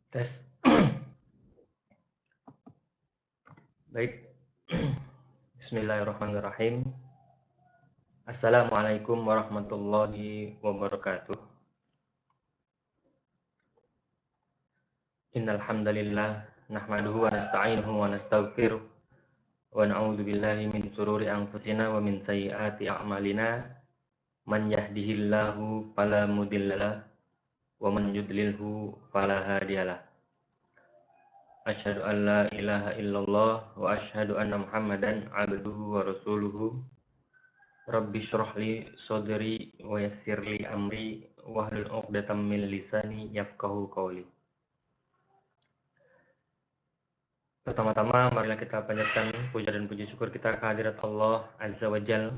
Tes. Baik. Bismillahirrahmanirrahim. Assalamualaikum warahmatullahi wabarakatuh. Innal hamdalillah nahmaduhu wa nasta'inuhu wa nastaghfiruh wa na'udzu billahi min shururi anfusina wa min sayyiati a'malina. Man yahdihillahu fala mudhillalah wa man yudlilhu fala hadiyalah. Asyhadu an la ilaha illallah wa asyhadu anna Muhammadan abduhu wa rasuluhu. Rabbi shrah li sadri wa yassir li amri wahlul 'uqdatam min lisani yafqahu qawli. Pertama-tama marilah kita panjatkan puja dan puji syukur kita kehadirat Allah Azza wa Jal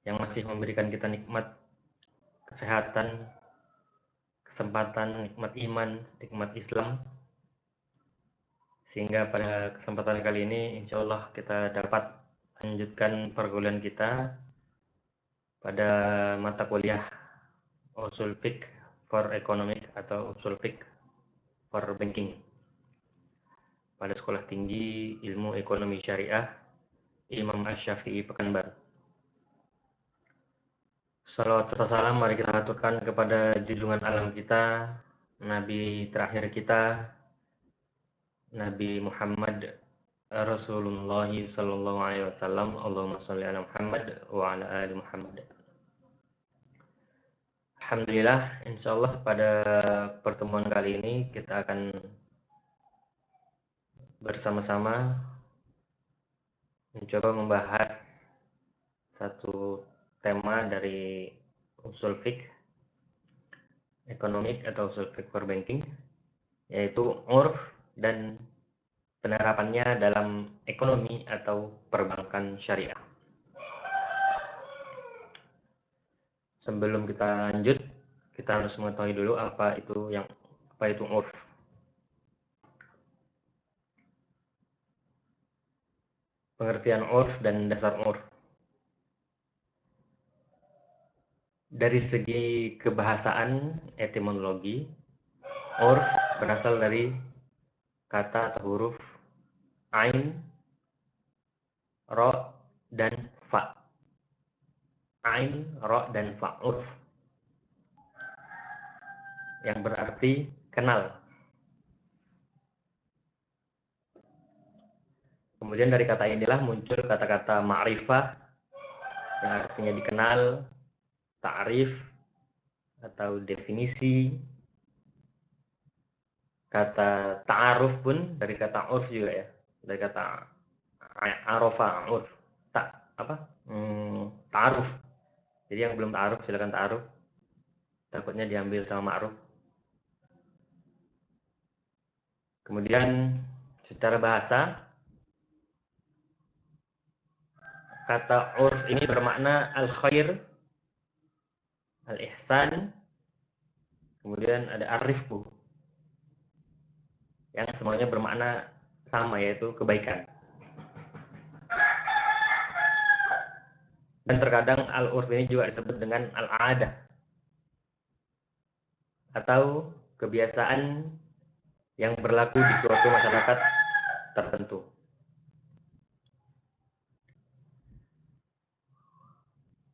yang masih memberikan kita nikmat kesehatan, kesempatan, nikmat iman, nikmat Islam, sehingga pada kesempatan kali ini insya Allah kita dapat lanjutkan pergaulan kita pada mata kuliah Ushul Fiqh for Economic atau Ushul Fiqh for Banking pada Sekolah Tinggi Ilmu Ekonomi Syariah Imam Asy-Syafi'i Pekanbaru. Salawat serta salam mari kita aturkan kepada junjungan alam kita, Nabi terakhir kita, Nabi Muhammad Rasulullah sallallahu alaihi wasallam. Allahumma shalli ala Muhammad wa ala ali Muhammad. Alhamdulillah, insyaallah pada pertemuan kali ini kita akan bersama-sama mencoba membahas satu tema dari usul fiqh ekonomik atau usul fiqh for banking, yaitu urf dan penerapannya dalam ekonomi atau perbankan syariah. Sebelum kita lanjut, kita harus mengetahui dulu apa itu urf. Pengertian urf dan dasar urf. Dari segi kebahasaan etimologi, urf berasal dari kata atau huruf ain, ro, dan fa. Ain, ro, dan fa, urf, yang berarti kenal. Kemudian dari kata inilah muncul kata-kata ma'rifah yang artinya dikenal, ta'rif atau definisi. Kata ta'aruf pun dari kata urf juga ya, dari kata arofa, urf, ta'aruf. Jadi yang belum ta'aruf silakan ta'aruf, takutnya diambil sama ma'ruf. Kemudian secara bahasa, kata urf ini bermakna al-khair, al-ihsan, kemudian ada ar-rifqu, yang semuanya bermakna sama, yaitu kebaikan. Dan terkadang al-urf ini juga disebut dengan al-adah atau kebiasaan yang berlaku di suatu masyarakat tertentu.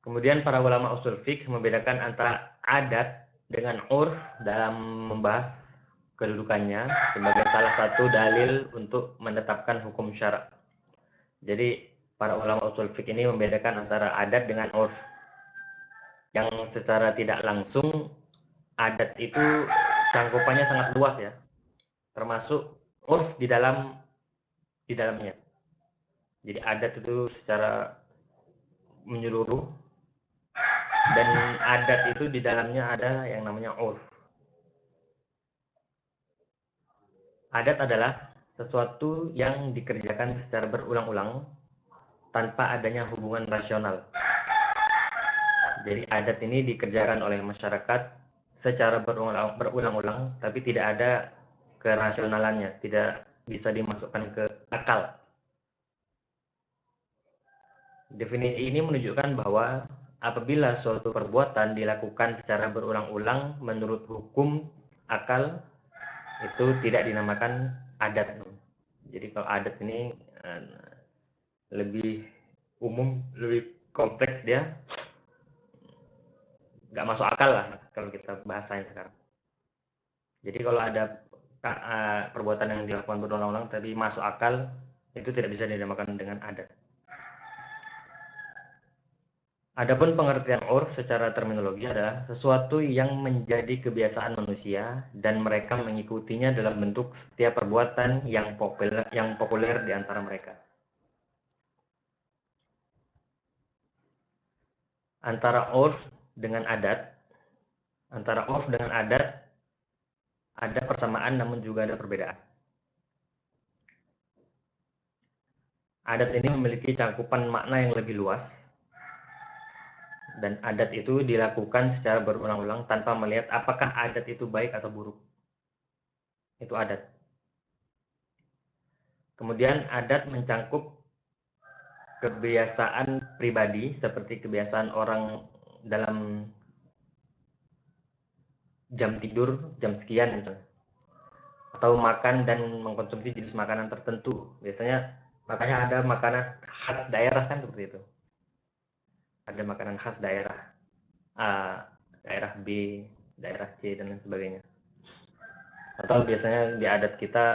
Kemudian para ulama usul fiqh membedakan antara adat dengan urf dalam membahas kedudukannya sebagai salah satu dalil untuk menetapkan hukum syara'. Jadi para ulama usul fiqh ini membedakan antara adat dengan urf, yang secara tidak langsung adat itu cangkupannya sangat luas ya, termasuk urf di dalamnya. Jadi adat itu secara menyeluruh, dan adat itu di dalamnya ada yang namanya urf. Adat adalah sesuatu yang dikerjakan secara berulang-ulang tanpa adanya hubungan rasional. Jadi adat ini dikerjakan oleh masyarakat secara berulang-ulang, tapi tidak ada kerasionalannya, tidak bisa dimasukkan ke akal. Definisi ini menunjukkan bahwa apabila suatu perbuatan dilakukan secara berulang-ulang menurut hukum akal, itu tidak dinamakan adat. Jadi kalau adat ini lebih umum, lebih kompleks, dia nggak masuk akal lah kalau kita bahasain sekarang. Jadi kalau ada perbuatan yang dilakukan berulang-ulang tapi masuk akal, itu tidak bisa dinamakan dengan adat. Adapun pengertian urf secara terminologi adalah sesuatu yang menjadi kebiasaan manusia dan mereka mengikutinya dalam bentuk setiap perbuatan yang populer di antara mereka. Antara urf dengan adat, ada persamaan namun juga ada perbedaan. Adat ini memiliki cakupan makna yang lebih luas, dan adat itu dilakukan secara berulang-ulang tanpa melihat apakah adat itu baik atau buruk. Itu adat. Kemudian adat mencangkup kebiasaan pribadi seperti kebiasaan orang dalam jam tidur, jam sekian gitu. Atau makan dan mengkonsumsi jenis makanan tertentu. Biasanya makanya ada makanan khas daerah kan seperti itu. Ada makanan khas daerah A, daerah B, daerah C dan lain sebagainya. Atau biasanya di adat kita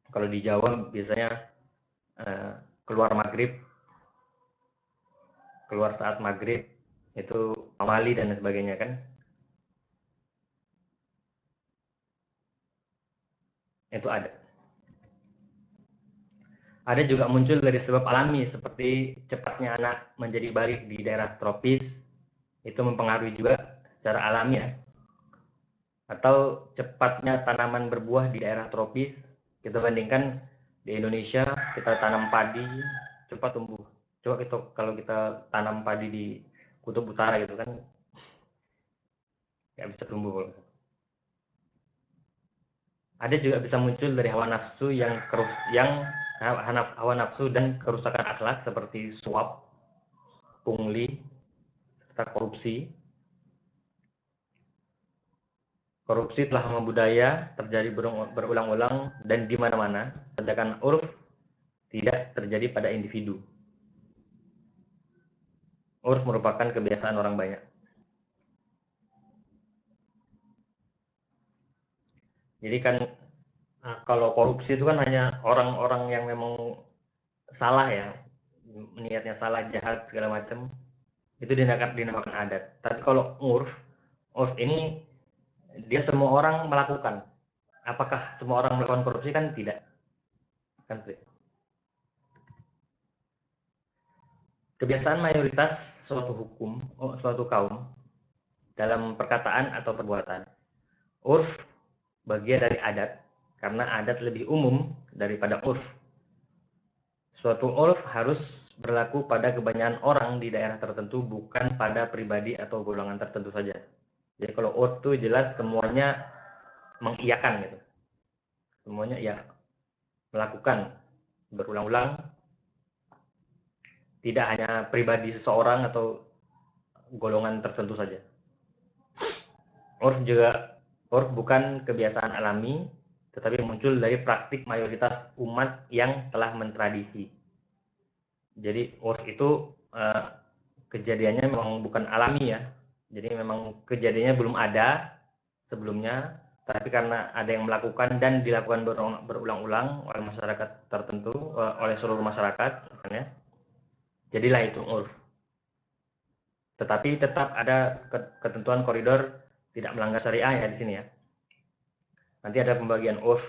kalau di Jawa biasanya keluar saat maghrib itu pamali dan lain sebagainya kan. Itu ada. Ada juga muncul dari sebab alami seperti cepatnya anak menjadi balik di daerah tropis, itu mempengaruhi juga secara alami ya. Atau cepatnya tanaman berbuah di daerah tropis, kita bandingkan di Indonesia kita tanam padi cepat tumbuh. Coba kalau kita tanam padi di kutub utara gitu kan nggak bisa tumbuh. Ada juga bisa muncul dari hawa nafsu hawa nafsu dan kerusakan akhlak seperti suap, pungli, serta korupsi. Korupsi telah membudaya, terjadi berulang-ulang dan di mana-mana, sedangkan urf tidak terjadi pada individu. Urf merupakan kebiasaan orang banyak. Jadi kan kalau korupsi itu kan hanya orang-orang yang memang salah ya, niatnya salah, jahat segala macam, itu dinamakan adat. Tapi kalau urf ini dia semua orang melakukan. Apakah semua orang melakukan korupsi? Kan tidak. Kan tidak. Kebiasaan mayoritas suatu kaum dalam perkataan atau perbuatan. Urf bagian dari adat, karena adat lebih umum daripada urf. Suatu urf harus berlaku pada kebanyakan orang di daerah tertentu, bukan pada pribadi atau golongan tertentu saja. Jadi kalau urf itu jelas semuanya mengiyakan gitu. Semuanya ya melakukan berulang-ulang, tidak hanya pribadi seseorang atau golongan tertentu saja. Urf bukan kebiasaan alami, tetapi muncul dari praktik mayoritas umat yang telah mentradisi. Jadi urf itu kejadiannya memang bukan alami ya. Jadi memang kejadiannya belum ada sebelumnya, tapi karena ada yang melakukan dan dilakukan berulang-ulang oleh masyarakat tertentu, oleh seluruh masyarakat, ya, jadilah itu urf. Tetapi tetap ada ketentuan koridor tidak melanggar syariah ya di sini ya. Nanti ada pembagian urf.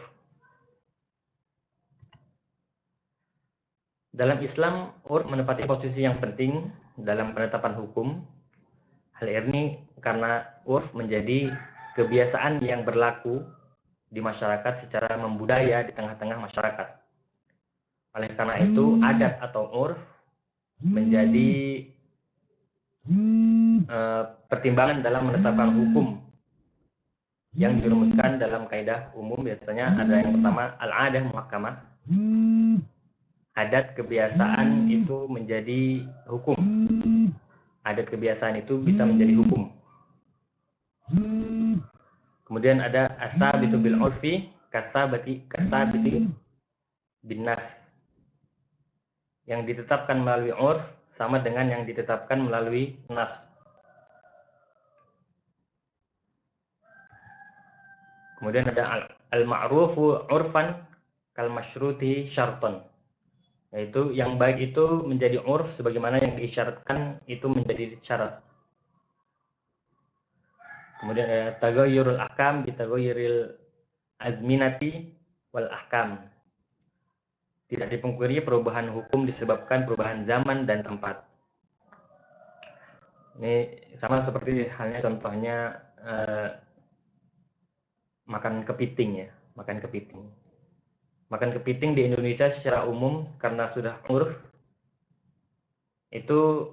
Dalam Islam, urf menempati posisi yang penting dalam penetapan hukum. Hal ini karena urf menjadi kebiasaan yang berlaku di masyarakat secara membudaya di tengah-tengah masyarakat. Oleh karena itu, adat atau urf menjadi pertimbangan dalam menetapkan hukum yang dirumuskan dalam kaidah umum. Biasanya ada yang pertama al-adah muhakkamah. Adat kebiasaan itu menjadi hukum. Adat kebiasaan itu bisa menjadi hukum. Kemudian ada asabitu bil urfi, kasabiti bin nas. Yang ditetapkan melalui urf sama dengan yang ditetapkan melalui nas. Kemudian ada al-ma'rufu urfan kal masyruti syarton. Yaitu yang baik itu menjadi urf sebagaimana yang diisyaratkan itu menjadi syarat. Kemudian ada tagayyurul ahkam bi tagayyuril azminati wal ahkam. Tidak dipungkiri perubahan hukum disebabkan perubahan zaman dan tempat. Ini sama seperti halnya contohnya makan kepiting ya, makan kepiting. Makan kepiting di Indonesia secara umum karena sudah urf itu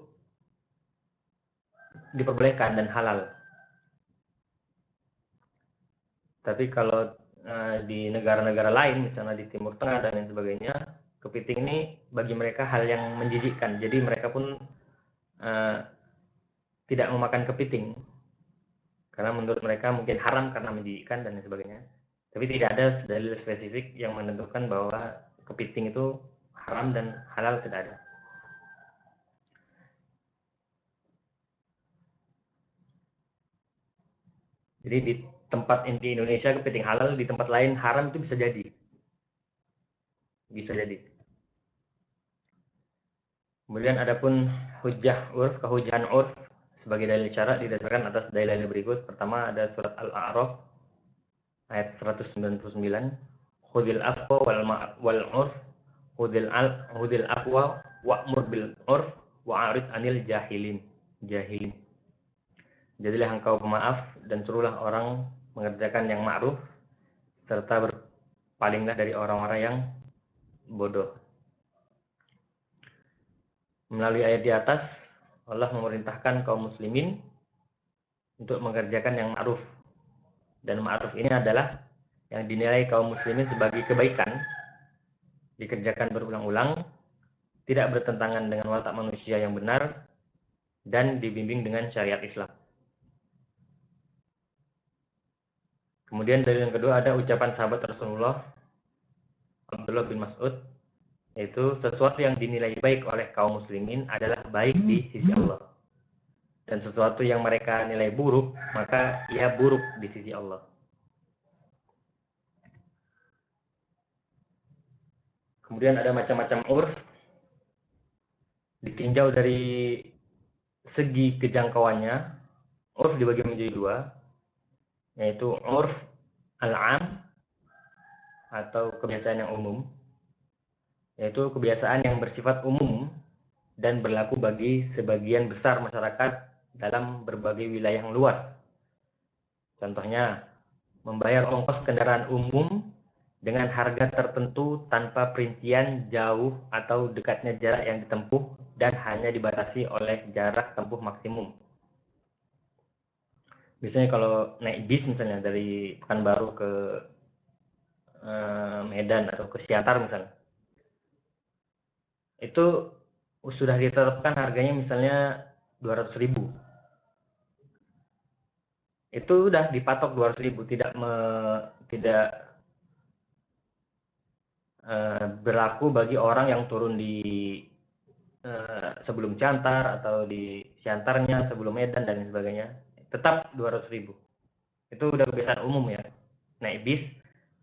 diperbolehkan dan halal. Tapi kalau di negara-negara lain, misalnya di Timur Tengah dan lain sebagainya, kepiting ini bagi mereka hal yang menjijikkan. Jadi mereka pun tidak memakan kepiting karena menurut mereka mungkin haram karena menjijikkan dan lain sebagainya. Tapi tidak ada dalil spesifik yang menentukan bahwa kepiting itu haram dan halal, tidak ada. Jadi di tempat di Indonesia kepiting halal, di tempat lain haram itu bisa jadi. Bisa jadi. Kemudian adapun hujjah urf, kehujahan urf sebagai dalil syarat didasarkan atas dalil berikut. Pertama ada surat Al-A'raf ayat 199. Khudil afwa wal urf, khudil afwa wa'mur bil urf wa'arid anil jahilin. Jadilah engkau pemaaf dan suruhlah orang mengerjakan yang ma'ruf serta berpalinglah dari orang-orang yang bodoh. Melalui ayat di atas, Allah memerintahkan kaum muslimin untuk mengerjakan yang ma'ruf. Dan ma'ruf ini adalah yang dinilai kaum muslimin sebagai kebaikan, dikerjakan berulang-ulang, tidak bertentangan dengan watak manusia yang benar, dan dibimbing dengan syariat Islam. Kemudian dari yang kedua ada ucapan sahabat Rasulullah Abdullah bin Mas'ud, yaitu sesuatu yang dinilai baik oleh kaum muslimin adalah baik di sisi Allah. Dan sesuatu yang mereka nilai buruk, maka ia buruk di sisi Allah. Kemudian ada macam-macam urf, ditinjau dari segi kejangkauannya, urf dibagi menjadi dua, yaitu urf al-am atau kebiasaan yang umum, yaitu kebiasaan yang bersifat umum dan berlaku bagi sebagian besar masyarakat dalam berbagai wilayah yang luas. Contohnya, membayar ongkos kendaraan umum dengan harga tertentu tanpa perincian jauh atau dekatnya jarak yang ditempuh dan hanya dibatasi oleh jarak tempuh maksimum. Biasanya kalau naik bis misalnya dari Pekanbaru ke Medan atau ke Siantar misalnya, itu sudah ditetapkan harganya misalnya 200.000. Itu udah dipatok 200.000, tidak berlaku bagi orang yang turun di sebelum Ciantar atau di Siantarnya sebelum Medan dan sebagainya. Tetap 200.000. Itu udah kebiasaan umum ya. Naik bis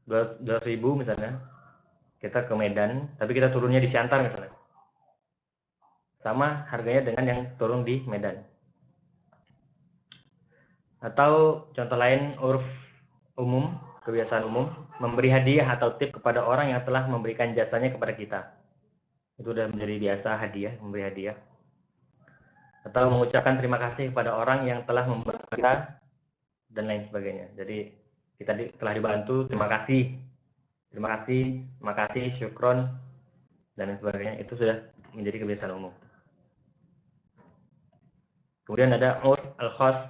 200.000 misalnya, kita ke Medan, tapi kita turunnya di Siantar misalnya. Sama harganya dengan yang turun di Medan. Atau contoh lain, urf umum, kebiasaan umum, memberi hadiah atau tip kepada orang yang telah memberikan jasanya kepada kita. Itu sudah menjadi biasa hadiah, memberi hadiah. Atau mengucapkan terima kasih kepada orang yang telah membantu kita dan lain sebagainya. Jadi kita telah dibantu, terima kasih, syukron dan lain sebagainya. Itu sudah menjadi kebiasaan umum. Kemudian ada urf al-khas,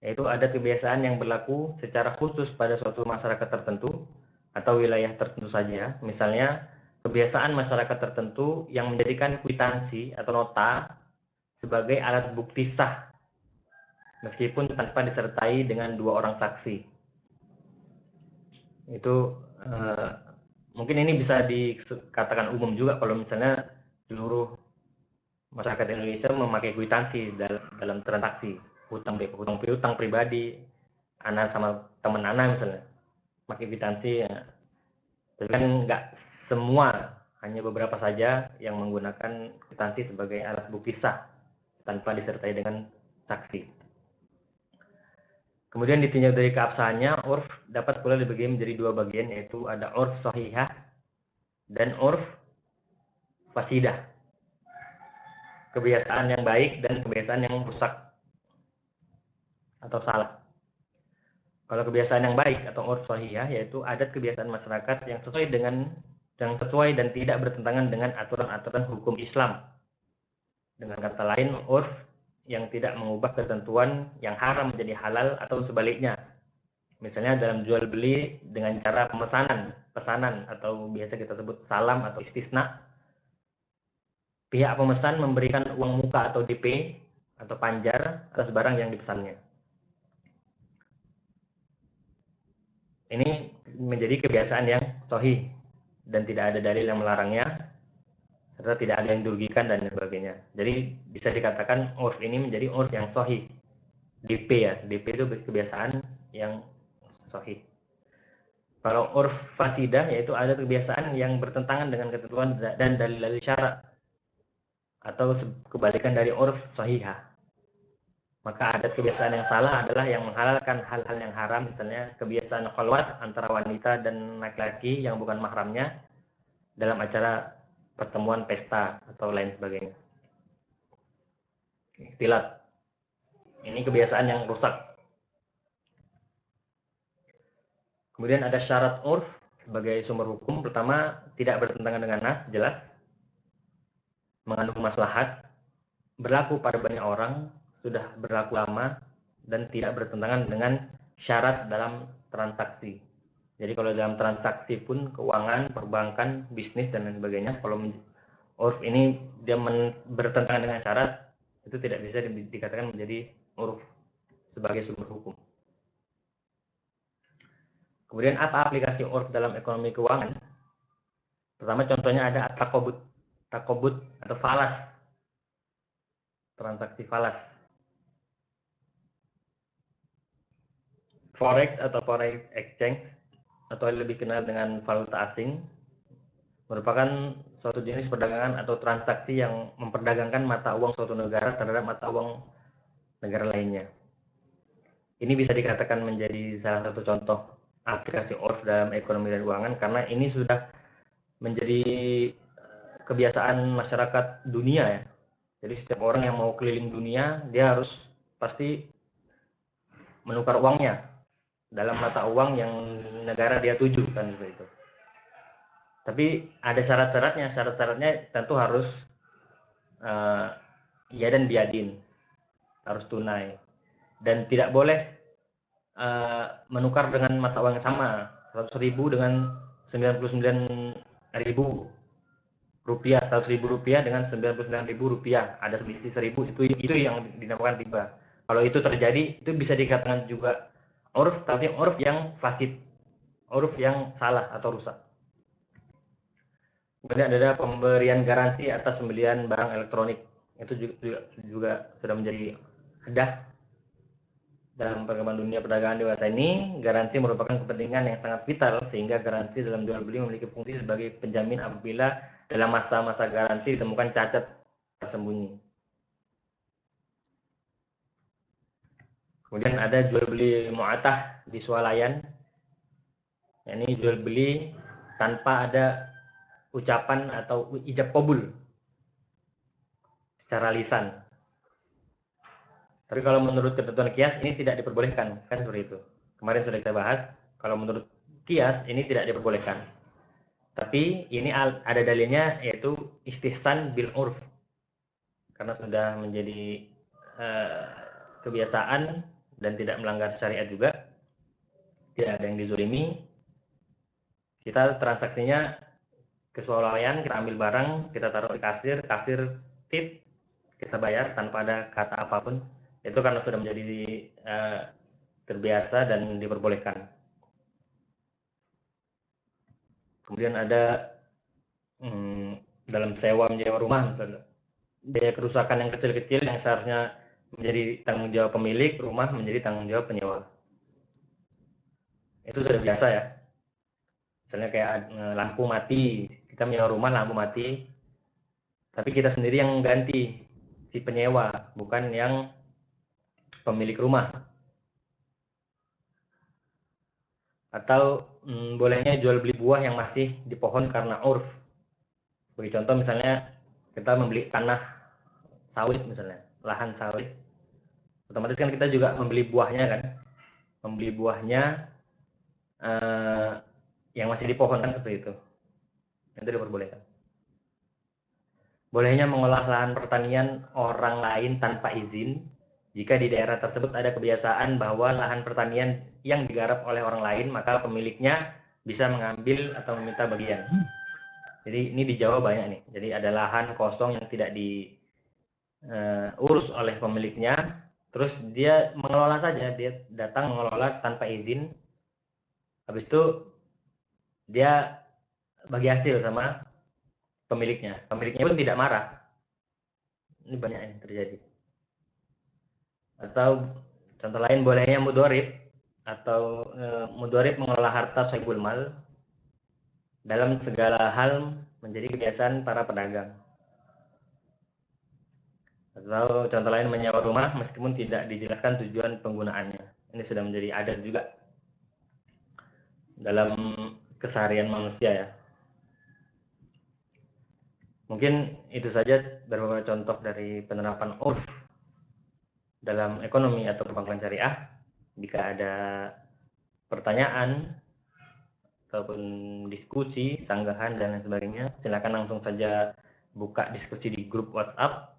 yaitu ada kebiasaan yang berlaku secara khusus pada suatu masyarakat tertentu atau wilayah tertentu saja. Misalnya kebiasaan masyarakat tertentu yang menjadikan kwitansi atau nota sebagai alat bukti sah meskipun tanpa disertai dengan 2 orang saksi. Itu mungkin ini bisa dikatakan umum juga kalau misalnya seluruh masyarakat Indonesia memakai kwitansi dalam transaksi hutang piutang pribadi, anak sama teman anak misalnya pakai kwitansi ya. Tapi kan nggak semua, hanya beberapa saja yang menggunakan kwitansi sebagai alat bukti sah tanpa disertai dengan saksi. Kemudian ditinjau dari keabsahannya, urf dapat pula dibagi menjadi 2 bagian, yaitu ada urf sahihah dan urf fasidah. Kebiasaan yang baik dan kebiasaan yang rusak atau salah. Kalau kebiasaan yang baik atau urf sahihah yaitu adat kebiasaan masyarakat yang sesuai dan tidak bertentangan dengan aturan-aturan hukum Islam. Dengan kata lain, urf yang tidak mengubah ketentuan yang haram menjadi halal atau sebaliknya. Misalnya dalam jual beli dengan cara pesanan atau biasa kita sebut salam atau istisna. Pihak pemesan memberikan uang muka atau DP atau panjar atas barang yang dipesannya. Ini menjadi kebiasaan yang sahih dan tidak ada dalil yang melarangnya, serta tidak ada yang dirugikan dan sebagainya. Jadi bisa dikatakan urf ini menjadi urf yang sahih. DP ya, DP itu kebiasaan yang sahih. Kalau urf fasidah yaitu ada kebiasaan yang bertentangan dengan ketentuan dan dalil-dalil syarak atau kebalikan dari urf sahihah. Maka adat kebiasaan yang salah adalah yang menghalalkan hal-hal yang haram, misalnya kebiasaan khalwat antara wanita dan laki-laki yang bukan mahramnya dalam acara pertemuan pesta atau lain sebagainya. Ikhtilat. Ini kebiasaan yang rusak. Kemudian ada syarat urf sebagai sumber hukum. Pertama, tidak bertentangan dengan nas, jelas. Mengandung maslahat, berlaku pada banyak orang, sudah berlaku lama, dan tidak bertentangan dengan syarat dalam transaksi. Jadi kalau dalam transaksi pun keuangan, perbankan, bisnis dan lain sebagainya, kalau urf ini dia bertentangan dengan syarat, itu tidak bisa dikatakan menjadi urf sebagai sumber hukum. Kemudian apa aplikasi urf dalam ekonomi keuangan? Pertama contohnya ada takobut atau falas, transaksi falas. Forex atau forex exchange atau lebih dikenal dengan valuta asing merupakan suatu jenis perdagangan atau transaksi yang memperdagangkan mata uang suatu negara terhadap mata uang negara lainnya. Ini bisa dikatakan menjadi salah satu contoh aplikasi urf dalam ekonomi dan keuangan karena ini sudah menjadi kebiasaan masyarakat dunia ya. Jadi setiap orang yang mau keliling dunia dia harus pasti menukar uangnya dalam mata uang yang negara dia tuju kan seperti itu. Tapi ada syarat-syaratnya. Syarat-syaratnya tentu harus iya dan biadin, harus tunai dan tidak boleh menukar dengan mata uang yang sama. 100.000 dengan 99.000 rupiah, 100.000 rupiah dengan 99.000 rupiah, ada selisih 1.000, itu yang dinamakan riba. Kalau itu terjadi, itu bisa dikatakan juga urf, tapi urf yang fasid, urf yang salah atau rusak. Kemudian ada pemberian garansi atas pembelian barang elektronik, itu juga sudah menjadi hadah dalam perkembangan dunia perdagangan dewasa ini. Garansi merupakan kepentingan yang sangat vital sehingga garansi dalam jual beli memiliki fungsi sebagai penjamin apabila dalam masa-masa garansi ditemukan cacat tersembunyi. Kemudian ada jual beli mu'atah di swalayan, yakni jual beli tanpa ada ucapan atau ijab qabul secara lisan. Tapi kalau menurut ketentuan kias ini tidak diperbolehkan, kan seperti itu. Kemarin sudah kita bahas, kalau menurut kias ini tidak diperbolehkan. Tapi ini ada dalilnya yaitu istihsan bil urf. Karena sudah menjadi kebiasaan dan tidak melanggar syariat juga. Tidak ada yang dizolimi. Kita transaksinya ke swalayan, kita ambil barang, kita taruh di kasir tip, kita bayar tanpa ada kata apapun. Itu karena sudah menjadi terbiasa dan diperbolehkan. Kemudian ada dalam sewa menyewa rumah misalnya, biaya kerusakan yang kecil-kecil yang seharusnya menjadi tanggung jawab pemilik rumah menjadi tanggung jawab penyewa. Itu sudah biasa ya. Misalnya kayak lampu mati, kita menyewa rumah lampu mati, tapi kita sendiri yang ganti, si penyewa, bukan yang pemilik rumah. Atau bolehnya jual beli buah yang masih di pohon karena urf. Bagi contoh misalnya kita membeli tanah sawit misalnya, lahan sawit, otomatis kan kita juga membeli buahnya kan, membeli buahnya yang masih di pohon kan, seperti itu diperbolehkan. Bolehnya mengolah lahan pertanian orang lain tanpa izin jika di daerah tersebut ada kebiasaan bahwa lahan pertanian yang digarap oleh orang lain, maka pemiliknya bisa mengambil atau meminta bagian. Jadi ini di Jawa banyak nih. Jadi ada lahan kosong yang tidak diurus oleh pemiliknya, terus dia mengelola saja, dia datang mengelola tanpa izin. Habis itu dia bagi hasil sama pemiliknya. Pemiliknya pun tidak marah. Ini banyak yang terjadi. Atau contoh lain bolehnya mudorib, atau mudorib mengelola harta sohibul mal dalam segala hal menjadi kebiasaan para pedagang. Atau contoh lain menyewa rumah meskipun tidak dijelaskan tujuan penggunaannya. Ini sudah menjadi adat juga dalam keseharian manusia ya. Mungkin itu saja beberapa contoh dari penerapan urf dalam ekonomi atau perbankan syariah. Jika ada pertanyaan ataupun diskusi, sanggahan dan lain sebagainya, silakan langsung saja buka diskusi di grup WhatsApp.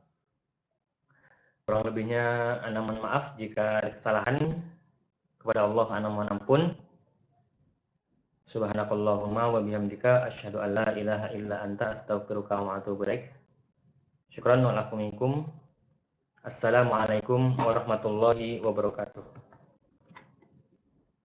Kurang lebihnya ana mohon maaf jika ada kesalahan. Kepada Allah ana mohon ampun. Subhanakallahumma wa bihamdika asyhadu an la ilaha illa anta astaghfiruka wa atubu ilaik. Syukran wa lakum minkum. Assalamualaikum warahmatullahi wabarakatuh.